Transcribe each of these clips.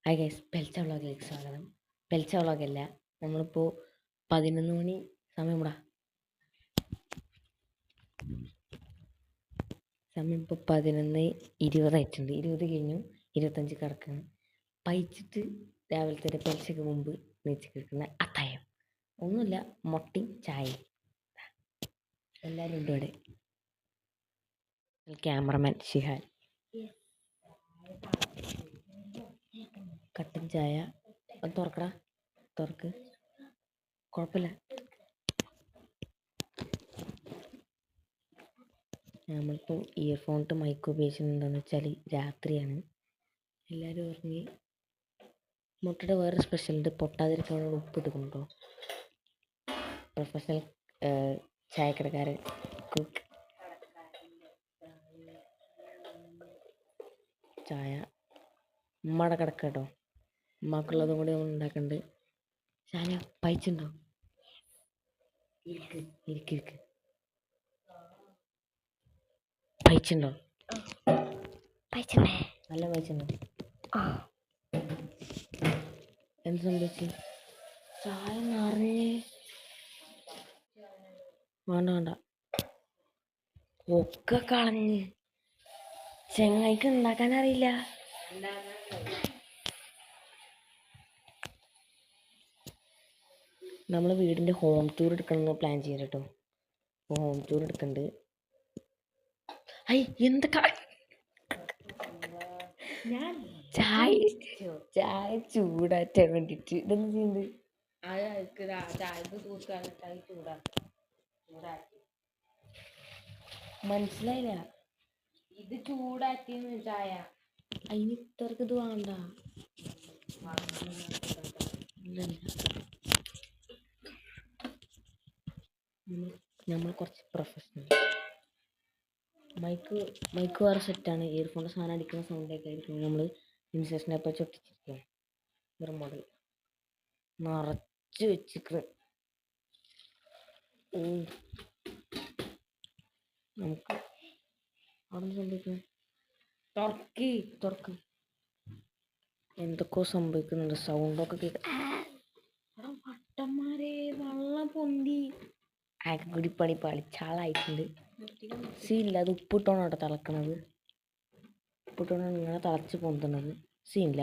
Hi guys, പെൽച്ച വ്ളോഗിലേക്ക് സ്വാഗതം. പെൽച്ച വ്ളോഗല്ല, നമ്മളിപ്പോൾ 11 മണി സമയം ഇപ്പോൾ 11:20 ആയിട്ടുണ്ട്. 20 കഴിഞ്ഞു, 25 കിടക്കണം. പയിച്ചിട്ട് രാവിലത്തെ പെൽച്ചയ്ക്ക് മുമ്പ് നീച്ച് കിടക്കുന്ന അത്തായം ഒന്നുമില്ല, മുട്ടയും ചായയും. എല്ലാവരും ഉണ്ട് ഇവിടെ. ക്യാമറമാൻ ഷിഹാൻ. കട്ടൻ ചായ തുറക്കടാ, തുറക്ക്, കുഴപ്പമില്ല. നമ്മളിപ്പോൾ ഇയർഫോണിട്ട് മൈക്ക് ഉപയോഗിച്ചിട്ടുണ്ടെന്ന് വെച്ചാൽ രാത്രിയാണ്, എല്ലാവരും ഉറങ്ങി. മുട്ടയുടെ വേറെ സ്പെഷ്യലുണ്ട്, പൊട്ടാതിരിക്കാനുള്ള ഉപ്പ് ഇട്ടുകൊണ്ടോ. Professional ചായക്കടക്കാരൻ cook. ചായ ഉമ്മയുടെ കിടക്ക കേട്ടോ, ഉമ്മക്കുള്ളതും കൂടി നമ്മൾ ഉണ്ടാക്കുന്നുണ്ട്. ചായ പൈച്ചുണ്ടോ? ഇരിക്ക്. പൈച്ചുണ്ടോ? നല്ല പൈച്ചുണ്ടോ? എന്ത് സംഭവിച്ചു? ചായ നിറയെ വേണ്ട ഒക്കെ കളഞ്ഞ്. ചെങ്ങായിക്ക് ഉണ്ടാക്കാൻ അറിയില്ല. നമ്മൾ വീടിൻ്റെ ഹോം ടൂർ എടുക്കണമെന്ന് പ്ലാൻ ചെയ്ത് കേട്ടോ. അപ്പോൾ ഹോം ടൂർ എടുക്കുന്നുണ്ട്. എന്തൊക്കെ ചായ ചൂടാറ്റാൻ വേണ്ടിട്ട് ഇതെന്ത് ചെയ്യുന്നത്? മനസ്സിലായില്ല. ഇത് ചൂടാറ്റിന്ന് ചായ. അതിന് ഇത്രക്ക് ഇത് വേണ്ട. നമ്മൾ കുറച്ച് പ്രൊഫഷണൽ. മൈക്ക് വേറെ സെറ്റാണ്. ഇയർഫോണിൻ്റെ സാധനം അടിക്കുന്ന സൗണ്ടൊക്കെ ആയിരിക്കും. നമ്മൾ ഇൻസേഷനെ ഇപ്പോൾ ചൊട്ടിച്ചിരിക്കുക. ഒരു മോഡൽ നിറച്ച് വെച്ചിട്ട് നമുക്ക് അവിടെ സംഭവിക്കുന്നത് തുറക്ക്. എന്തൊക്കെയോ സംഭവിക്കുന്നുണ്ട്, സൗണ്ടൊക്കെ കേൾക്കാം. വട്ടന്മാരെ വെള്ളം പൊന്തി അകുടിപ്പണി പാളിച്ചാളായിട്ടുണ്ട്. സീനില്ല, അത് ഉപ്പിട്ടോണം കേട്ടോ തിളക്കണത്. ഉപ്പിട്ടോണം ഇങ്ങനെ തിളച്ച് പൊന്തുന്നത്. സീനില്ല,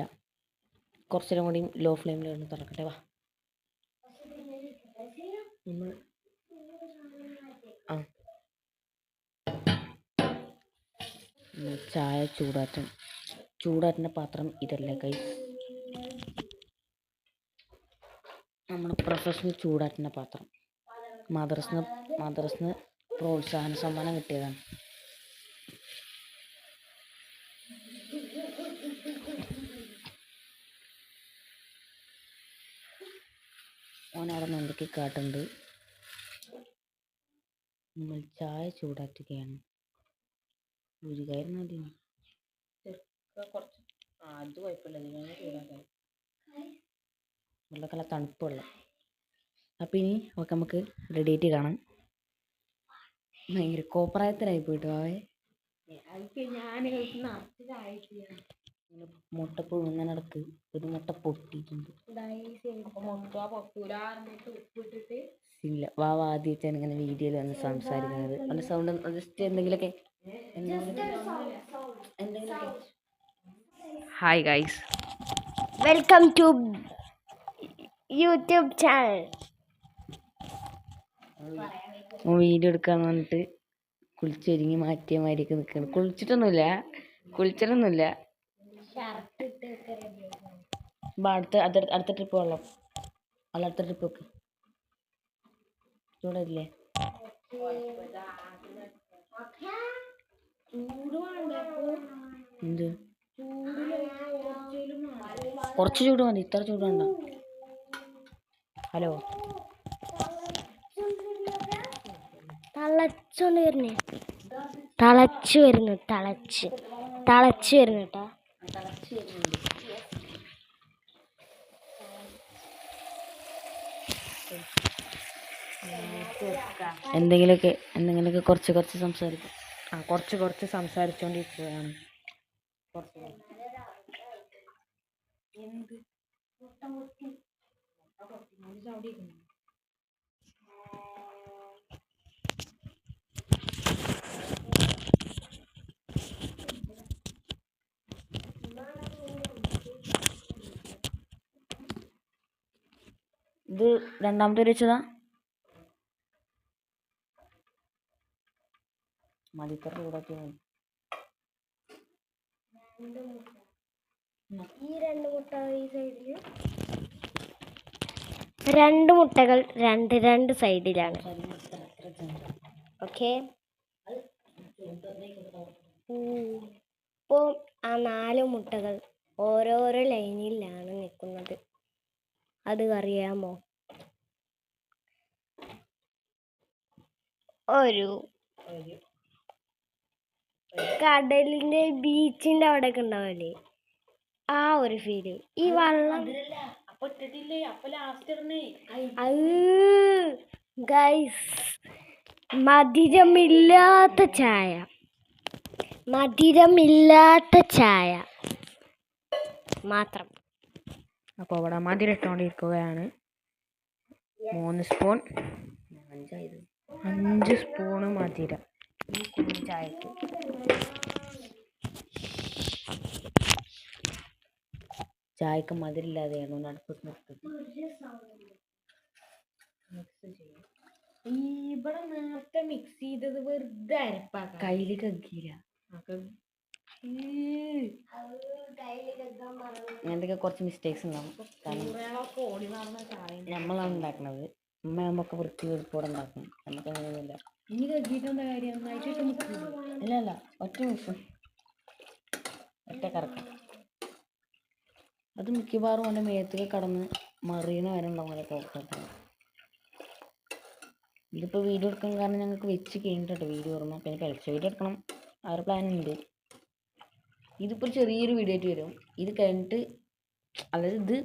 കുറച്ചു നേരം കൂടി ലോ ഫ്ലെയിമിൽ തിളക്കട്ടെ. വാ, നമ്മൾ ചായ ചൂടാറ്റുന്ന പാത്രം ഇതല്ലേ ഗൈസ്. നമ്മൾ പ്രൊഫഷണൽ ചൂടാറ്റുന്ന പാത്രം മദ്രസിന് പ്രോത്സാഹന സമ്മാനം കിട്ടിയതാണ്. ഓനവിടെ നിന്ന് എന്തൊക്കെ കാട്ടുണ്ട്. നമ്മൾ ചായ ചൂടാറ്റുകയാണ്. ഒരു കാര്യം മതി, അത് കുഴപ്പമില്ല, ചൂടാക്കാൻ വെള്ളക്കല്ല തണുപ്പ് വെള്ളം. അപ്പം ഇനി ഒക്കെ നമുക്ക് റെഡി ആയിട്ട് കാണാം. ഭയങ്കര കോപ്രായത്തിലായി പോയിട്ട് അവയെ. മുട്ട പുഴുങ്ങാൻ നടക്ക്. ഒരു മുട്ട പൊട്ടിയിട്ടുണ്ട്. ഇല്ല, ആദ്യമായിട്ടാണ് ഇങ്ങനെ വീഡിയോയിൽ വന്ന് സംസാരിക്കുന്നത്. അതിൻ്റെ സൗണ്ട് ജസ്റ്റ് എന്തെങ്കിലുമൊക്കെ. Hi guys, welcome to YouTube channel. Video എടുക്കാന്ന് പറഞ്ഞിട്ട് കുളിച്ചൊരുങ്ങി മാറ്റിയ മാതിരിയൊക്കെ നിൽക്കണം. കുളിച്ചിട്ടൊന്നുമില്ല. അടുത്ത ട്രിപ്പ് വെള്ളം അടുത്ത ട്രിപ്പ് വെക്ക്. ചൂടല്ലേ? എന്ത് കുറച്ച് ചൂട് മതി, ഇത്ര ചൂട് വേണ്ട. ഹലോ, തിളച്ചു വരുന്നു കേട്ടോ. എന്തെങ്കിലുമൊക്കെ കുറച്ച് സംസാരിക്കും. കുറച്ച് സംസാരിച്ചുകൊണ്ടിരിക്കുകയാണ്. ഇത് രണ്ടാമത്തെ വെച്ചതാ മതിക്കറ ചൂടാക്കി ഈ രണ്ട് മുട്ട ഈ സൈഡില് രണ്ട് മുട്ടകൾ രണ്ട് സൈഡിലാണ്. ഓക്കെ, ഇപ്പോൾ ആ 4 മുട്ടകൾ ഓരോരോ ലൈനിലാണ് നിൽക്കുന്നത്. അത് അറിയാമോ? ഒരു കടലിന്റെ ബീച്ചിന്റെ അവിടെയൊക്കെ ഉണ്ടാവില്ലേ, ആ ഒരു ഫീല്. ഈ വെള്ളം ഗൈസ്, മധുരമില്ലാത്ത ചായ മാത്രം. അപ്പോൾ അവിടെ മധുരം ഇട്ടുകൊണ്ടിരിക്കുകയാണ്. 3 സ്പൂൺ 5 സ്പൂണ് മധുരം ഈ കുഞ്ഞു ചായക്ക്. ചായക്ക് മധുരമില്ലാതെയാണ് അടുപ്പത്ത് നിർത്തുന്നത്. ഇവിടെ നേരത്തെ മിക്സ് ചെയ്തത് വെറുതെ അരപ്പാക്ക, കയ്യിൽ കക്കിയില്ല. അങ്ങനത്തെ കുറച്ച് മിസ്റ്റേക്സ് ഉണ്ടാവും. നമ്മളാണ് ഉണ്ടാക്കുന്നത്. അമ്മയൊക്കെ വൃത്തി വെടുപ്പോടെ ഉണ്ടാക്കും. നമുക്ക് അങ്ങനെയൊന്നുമില്ല. ഇനി കക്കിയിട്ടെന്താ കാര്യം? ഇല്ല ഒറ്റ മിക്സും ഒറ്റ കറക്കം. അത് മിക്കവാറും അവൻ്റെ മേത്തേക്ക് കടന്ന് മറിയണ വരെ ഉണ്ടാവും. അതൊക്കെ ഓർക്കണം. ഇതിപ്പോൾ വീഡിയോ എടുക്കാൻ കാരണം ഞങ്ങൾക്ക് വെച്ച് കഴിഞ്ഞിട്ടോ വീഡിയോ ഓർമ്മ. പിന്നെ കളിച്ച വീഡിയോ എടുക്കണം ആ ഒരു പ്ലാൻ ഉണ്ട്. ഇതിപ്പോൾ ചെറിയൊരു വീഡിയോ ആയിട്ട് വരും. ഇത് കഴിഞ്ഞിട്ട്, അതായത് ഇത്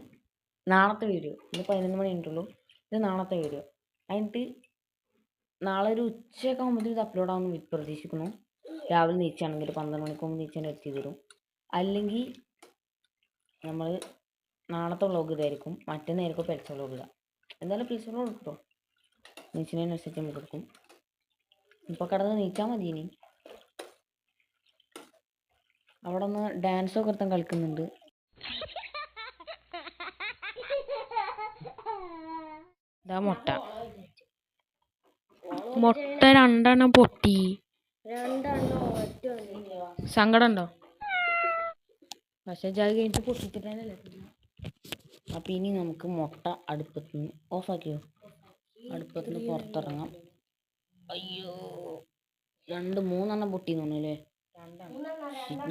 നാളത്തെ വീഡിയോ. ഇത് 11 മണി കഴിഞ്ഞിട്ടുള്ളൂ. ഇത് നാളത്തെ വീഡിയോ കഴിഞ്ഞിട്ട് നാളെ ഒരു ഉച്ചയൊക്കെ ആകുമ്പോഴത്തേക്കും ഇത് അപ്ലോഡ് ആവുമെന്ന് പ്രതീക്ഷിക്കുന്നു. രാവിലെ നീച്ചാണെങ്കിൽ 12 മണിക്ക് നീച്ചാൽ എത്തി തരും. അല്ലെങ്കിൽ നമ്മൾ നാളത്തെ വ്ളോഗ് ഇതായിരിക്കും. മറ്റന്നായിരിക്കും പെൽച്ച വ്ളോഗ് ഇടുക. എന്തായാലും പെൽച്ച വ്ളോഗ് കിട്ടോ നീച്ചിനനുസരിച്ച് നമുക്ക് എടുക്കും. ഇപ്പോൾ കിടന്ന് നീച്ചാൽ മതി. ഇനി അവിടെ ഒന്ന് ഡാൻസൊക്കെ ഒരുത്തൻ കളിക്കുന്നുണ്ട്. ഇതാ മുട്ട 2 പൊട്ടി. സങ്കടം ഉണ്ടോ? പക്ഷേ ജാതി കഴിഞ്ഞിട്ട് പൊട്ടിച്ചിട്ടല്ലേ. അപ്പം ഇനി നമുക്ക് മുട്ട അടുപ്പത്തുനിന്ന് ഓഫാക്കിയോ, അടുപ്പത്തുനിന്ന് പുറത്തിറങ്ങാം. അയ്യോ, 2-3 പൊട്ടിന്ന് തോന്നുന്നു അല്ലേ?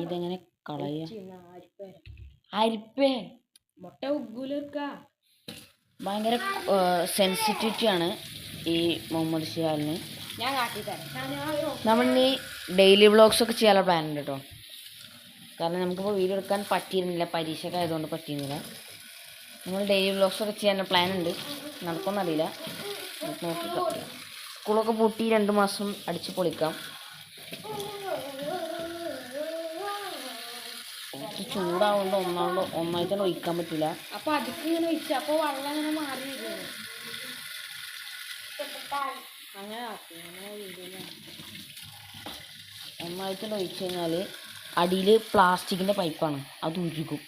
ഇതെങ്ങനെ കളയാ? അരിപ്പേ മുട്ട ഉഗ്ഗൂലക്ക. ഭയങ്കര സെൻസിറ്റിവിറ്റി ആണ് ഈ മുഹമ്മദ് ഷിയാലിന്. ഞാൻ കാട്ടിത്തരാം. നമ്മളിനി ഡെയിലി വ്ളോഗ്സ് ഒക്കെ ചെയ്യാനുള്ള പ്ലാൻ ഉണ്ട് കേട്ടോ. കാരണം നമുക്കിപ്പോൾ വീഡിയോ എടുക്കാൻ പറ്റിയിരുന്നില്ല, പരീക്ഷയൊക്കെ ആയതുകൊണ്ട് പറ്റിയിരുന്നില്ല. നമ്മൾ ഡെയിലി വ്ളോഗ്സ് ഒക്കെ ചെയ്യാനുള്ള പ്ലാൻ ഉണ്ട്. നടക്കുമെന്നറിയില്ല, നോക്കിക്കാം. സ്കൂളൊക്കെ പൂട്ടി 2 മാസം അടിച്ച് പൊളിക്കാം. ചൂടാവുകൊണ്ട് ഒന്നായിട്ടാണ് ഒഴിക്കാൻ പറ്റില്ല. അപ്പൊ അതിക്ക് ഇങ്ങനെ ഒഴിച്ചു, അപ്പൊ വെള്ളം ഇങ്ങനെ മാറി അങ്ങനെ ഒന്നായിട്ടാണ് ഒഴിച്ചു കഴിഞ്ഞാൽ അടിയിൽ പ്ലാസ്റ്റിക്കിൻ്റെ പൈപ്പാണ്, അത് ഉരുകും.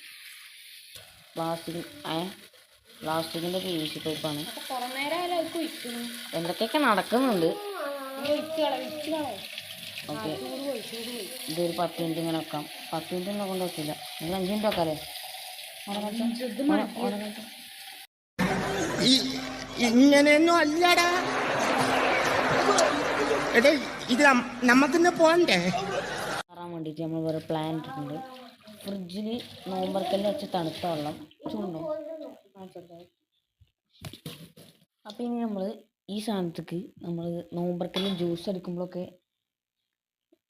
പ്ലാസ്റ്റിക്കിൻ്റെ PVC പൈപ്പാണ്. കുറെ നേരം അതിക്ക് ഒഴിക്കുന്നു. എന്തൊക്കെയൊക്കെ നടക്കുന്നുണ്ട്. ഓക്കെ, ഇതൊരു 10 മിനിറ്റ് ഇങ്ങനെ വെക്കാം. 10 മിനിറ്റ് ഒന്നും കൊണ്ട് വെക്കില്ല. നിങ്ങൾ 5 മിനിറ്റ് വെക്കാല്ലേ? ഇങ്ങനെയൊന്നും അല്ലടാ. എടേ, ഇത് നമുക്കിന്ന് പോണ്ടേ? മാറാൻ വേണ്ടിയിട്ട് നമ്മൾ വേറെ പ്ലാൻ ഇട്ടിട്ടുണ്ട്. ഫ്രിഡ്ജിൽ നോമ്പറക്കലിൽ വെച്ച തണുത്ത വെള്ളം ചൂടും. അപ്പം ഇനി നമ്മൾ ഈ സാധനത്തേക്ക് നമ്മൾ നോമ്പറക്കലിൽ ജ്യൂസ് അടിക്കുമ്പോഴൊക്കെ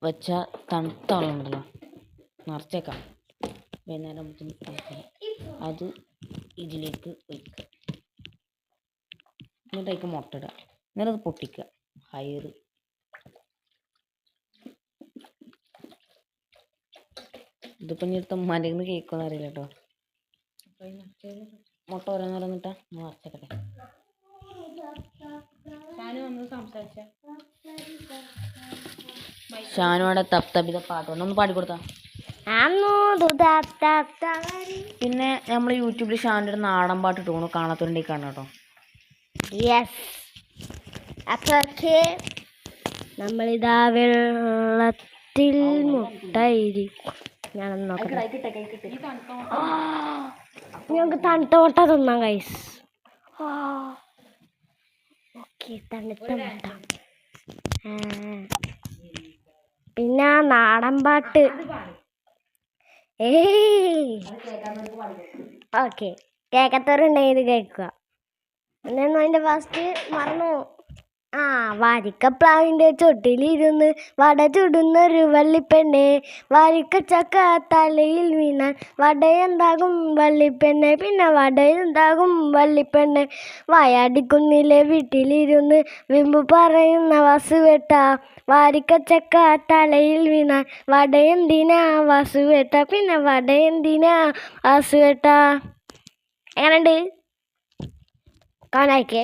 വെച്ച തണുത്ത വെള്ളം ഉണ്ടല്ലോ, നിറച്ചേക്കാം. വൈകുന്നേരം അത് ഇതിലേക്ക് ഒഴിക്കുക. എന്നിട്ട് അതിലേക്ക് മുട്ട ഇടുക. എന്നിട്ട് അത് പൊട്ടിക്കുക. ഹയറ് ഇതിപ്പോൾ ഇനി എടുത്ത മരന്ന് കേൾക്കുമെന്ന് അറിയില്ല കേട്ടോ. മുട്ട ഓരോന്നോരോന്നിട്ടാ നിറച്ചേക്കട്ടെ. ഷാനുവിടെ തപ്പ് തപ്പിത പാട്ട് ഒന്ന് പാടിക്കൊടുത്താ. പിന്നെ നമ്മൾ യൂട്യൂബിൽ ഷാൻ്റെ ഒരു നാടൻ പാട്ട് ഇട്ടു പോണു, കാണാത്തോണ്ടെങ്കിൽ കാണാം കേട്ടോ. യെസ്. അപ്പൊക്കെ നമ്മളിതാ വെള്ളത്തിൽ മുട്ടയിരിക്കും. ഞാനൊന്ന് നോക്കട്ടെ. ഞങ്ങൾക്ക് തണുത്ത മുട്ട തിന്നാം ഗൈസ്. ഓക്കെ, തണുത്ത മുട്ട. പിന്നെ നാടൻ പാട്ട്. ഓക്കെ, കേൾക്കാത്തവരുണ്ടെങ്കിൽ ഇത് കേൾക്കുക. എന്നായിരുന്നു അതിൻ്റെ ഫസ്റ്റ് മറന്നു. വാരിക്കപ്ലാവിൻ്റെ ചൊട്ടിലിരുന്ന് വട ചുടുന്നൊരു വള്ളിപ്പെണ്ണെ, വാരിക്കച്ചക്ക തലയിൽ വീണാൽ വടയെന്താകും വള്ളിപ്പെണ്ണെ, പിന്നെ വടയെന്താകും വള്ളിപ്പെണ്ണെ, വായാടിക്കുന്നിലെ വീട്ടിലിരുന്ന് വിമ്പ് പറയുന്ന വാസുവേട്ട, വാരിക്കച്ചക്ക തലയിൽ വീണാൽ വടയെന്തിനാ വാസുവേട്ട, പിന്നെ വടയെന്തിനാ വാസുവേട്ട. എങ്ങനെയുണ്ട് കാണായിക്കേ?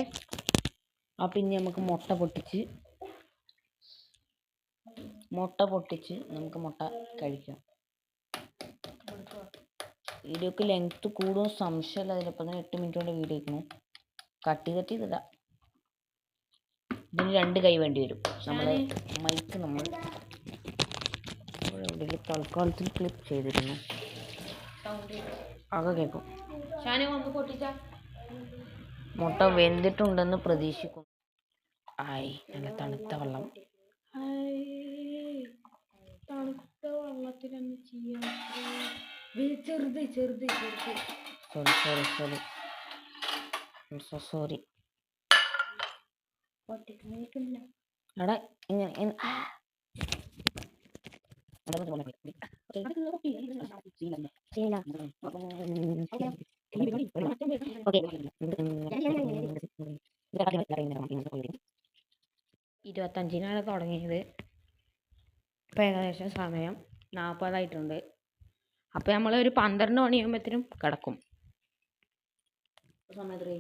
അപ്പം ഇനി നമുക്ക് മുട്ട പൊട്ടിച്ച് നമുക്ക് മുട്ട കഴിക്കാം. വീഡിയോക്ക് ലെങ്ത്ത് കൂടും സംശയമില്ല. അതിലിപ്പോൾ തന്നെ 8 മിനിറ്റ് കൊണ്ട് വീഡിയോ ആയിരുന്നു. കട്ട് ചെയ്തിടാം. ഇതിന് 2 കൈ വേണ്ടി വരും. നമ്മളെ മൈക്ക് നമ്മൾ എവിടെയെങ്കിലും തൽക്കാലത്തിൽ ക്ലിപ്പ് ചെയ്തിരുന്നു, അത് കേൾക്കും. മുട്ട വെന്തിട്ടുണ്ടെന്ന് പ്രതീക്ഷിക്കുന്നു. നല്ല തണുത്ത വെള്ളം. തണുത്ത വെള്ളത്തിലൊന്നും ചെയ്യാൻ ചെറുത് സോറി. എടാ ഇങ്ങനെ ഇരുപത്തഞ്ചിനാണ് തുടങ്ങിയത്. ഇപ്പം ഏകദേശം സമയം 40 ആയിട്ടുണ്ട്. അപ്പം നമ്മൾ ഒരു 12 മണിയാകുമ്പോഴത്തേനും കിടക്കും. സമയം 40.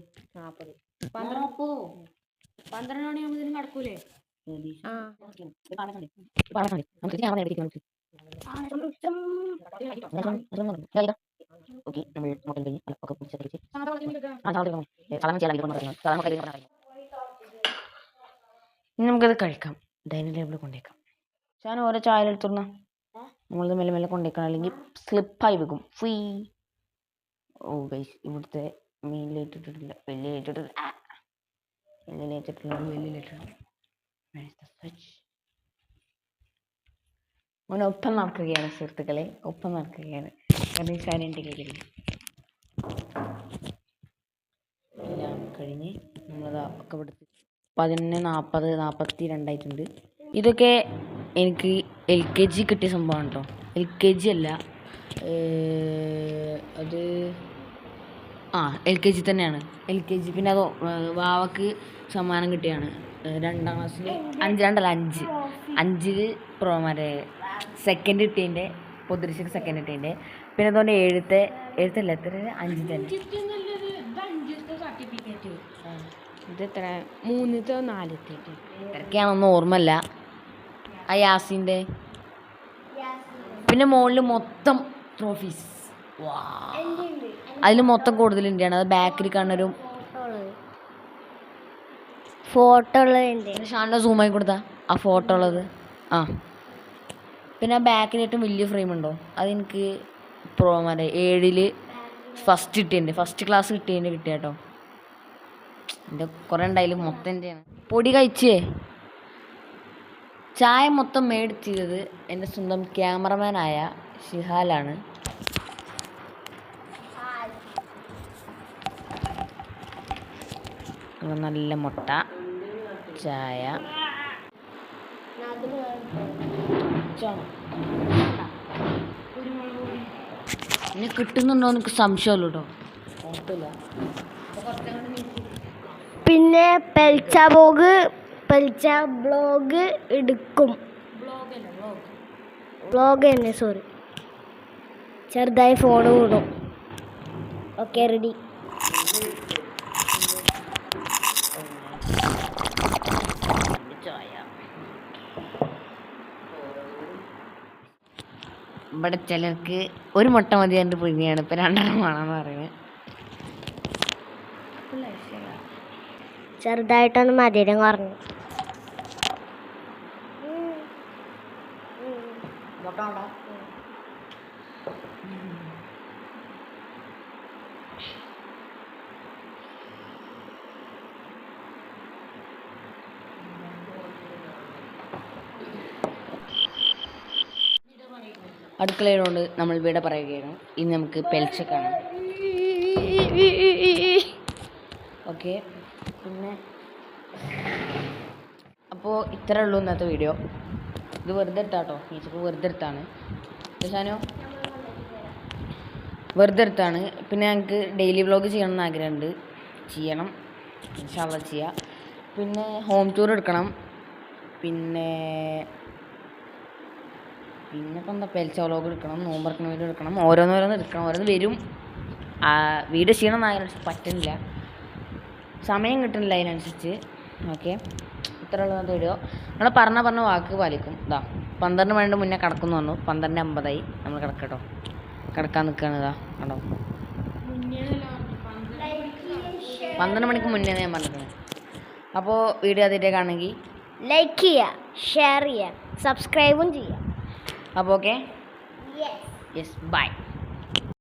12 മണിയാകുമ്പോഴത്തേനും കിടക്കൂലേ? നമുക്കത് കഴിക്കാം. ഡൈനിങ് ടേബിളിൽ കൊണ്ടേക്കാം. ഞാൻ ഓരോ ചായ എടുത്തുന്ന നമ്മളത് മെല്ലെ മെല്ലെ കൊണ്ടേക്കണം, അല്ലെങ്കിൽ സ്ലിപ്പായി വെക്കും. ഫ്രീ. ഓ ഗൈസ്, ഇവിടുത്തെ മെയിൻ ലൈറ്റ് ഇട്ടിട്ടില്ല, വലിയ ലൈറ്റ് ഇട്ടിട്ടില്ല. ഓനെ ഒപ്പം നടക്കുകയാണ് സുഹൃത്തുക്കളെ, ഒപ്പം നടക്കുകയാണ്. കാരണം ഷാൻ എൻ്റെ കയ്യിലില്ല. എല്ലാം കഴിഞ്ഞ് നമ്മളത് ഒക്കെ എടുത്ത് 11:40 ഇതൊക്കെ എനിക്ക് LKG കിട്ടിയ സംഭവമാണ് കേട്ടോ. LKG അല്ല, അത് LKG തന്നെയാണ്. LKG. പിന്നെ അത് വാവക്ക് സമ്മാനം കിട്ടിയാണ് 2ാം ക്ലാസ്സിൽ 5 മറ്റേ സെക്കൻഡ് കിട്ടിയതിൻ്റെ, പൊതുരിശക്ക് സെക്കൻഡ് കിട്ടിയതിൻ്റെ. പിന്നെ അതുകൊണ്ട് എഴുത്തല്ല എത്ര 5 തന്നെ. ഇത് എത്ര 3ത്തെ 4ത്തെ ഇത്രയൊക്കെയാണൊന്നും ഓർമ്മയില്ല. ആ യാസിൻ്റെ. പിന്നെ മുകളിൽ മൊത്തം ട്രോഫീസ്. അതിൽ മൊത്തം കൂടുതൽ ഇന്ത്യയാണ്. അത് ബാക്കിൽ കാണുന്നൊരു ഫോട്ടോ ഉള്ളത്. ഷാനിനെ സൂമായി കൊടുത്താ ആ ഫോട്ടോ ഉള്ളത്. പിന്നെ ആ ബാക്കിൽ ഏറ്റവും വലിയ ഫ്രെയിം ഉണ്ടോ, അതെനിക്ക് മറ്റേ 7ൽ ഫസ്റ്റ് കിട്ടിയതിൻ്റെ, ഫസ്റ്റ് ക്ലാസ് കിട്ടിയ കേട്ടോ. എൻ്റെ കുറേ ഉണ്ടായാലും മൊത്തം എൻ്റെയാണ്. പൊടി കഴിച്ചേ. ചായ മൊത്തം മേഡ് ചെയ്തത് എൻ്റെ സ്വന്തം ക്യാമറമാനായ ഷിഹാലാണ്. നല്ല മുട്ട, ചായ. എന്നെ കിട്ടുന്നുണ്ടോ എനിക്ക് സംശയമല്ലോ കേട്ടോ. കുഴപ്പമില്ല. പിന്നെ പെൽച്ച ബ്ലോഗ് എടുക്കും. ബ്ലോഗ് തന്നെ, സോറി, ചെറുതായി ഫോൺ കൂടും. Okay ready. ഇവിടെ ചിലർക്ക് ഒരു മുട്ട മതി എൻ്റെ പുഴുങ്ങിയാണ്, ഇപ്പം 2 വേണമെന്ന് പറയുന്നത്. ചെറുതായിട്ടൊന്ന് മധുരം കുറഞ്ഞു. അടുക്കളയിലുകൊണ്ട് നമ്മൾ ഇവിടെ പറയുകയാണ്. ഇനി നമുക്ക് പെൽച്ചക്കാണ്. ഓക്കെ, പിന്നെ അപ്പോൾ ഇത്രേ ഉള്ളൂ ഇന്നത്തെ വീഡിയോ. ഇത് വെറുതെ എടുത്താട്ടോ, മീച്ചപ്പോൾ വെറുതെ എടുത്താണ് സാനോ, വെറുതെ എടുത്താണ്. പിന്നെ ഞങ്ങൾക്ക് ഡെയിലി വ്ളോഗ് ചെയ്യണമെന്ന് ആഗ്രഹമുണ്ട്, ചെയ്യണം, ഇൻഷാ അല്ലാഹ് ചെയ്യാം. പിന്നെ ഹോം ടൂർ എടുക്കണം. പിന്നെ ഇപ്പം എന്താ പെൽച്ച വ്ളോഗ് എടുക്കണം, നോമ്പറക്കുന്ന വീഡിയോ എടുക്കണം, ഓരോന്നോരോന്ന് എടുക്കണം. ഓരോന്ന് വരും. വീഡിയോ ചെയ്യണമെന്ന് അതിനനുസരിച്ച് പറ്റുന്നില്ല, സമയം കിട്ടുന്നില്ല അതിനനുസരിച്ച്. ഓക്കെ, ഇത്രയുള്ള വീഡിയോ. നമ്മൾ പറഞ്ഞ വാക്ക് പാലിക്കും. 12 മണിൻ്റെ മുന്നേ കിടക്കുന്നു പറഞ്ഞു. 12:50 നമ്മൾ കിടക്കട്ടോ, കിടക്കാൻ നിൽക്കുകയാണ്. കണ്ടോ, 12 മണിക്ക് മുന്നേ ഞാൻ പറഞ്ഞിട്ടുണ്ട്. അപ്പോൾ വീഡിയോ ആദ്യമായിട്ടേക്കാണെങ്കിൽ ലൈക്ക് ചെയ്യുക, ഷെയർ ചെയ്യുക, സബ്സ്ക്രൈബും ചെയ്യുക. അപ്പോൾ ഓക്കെ, യെസ്, ബൈ.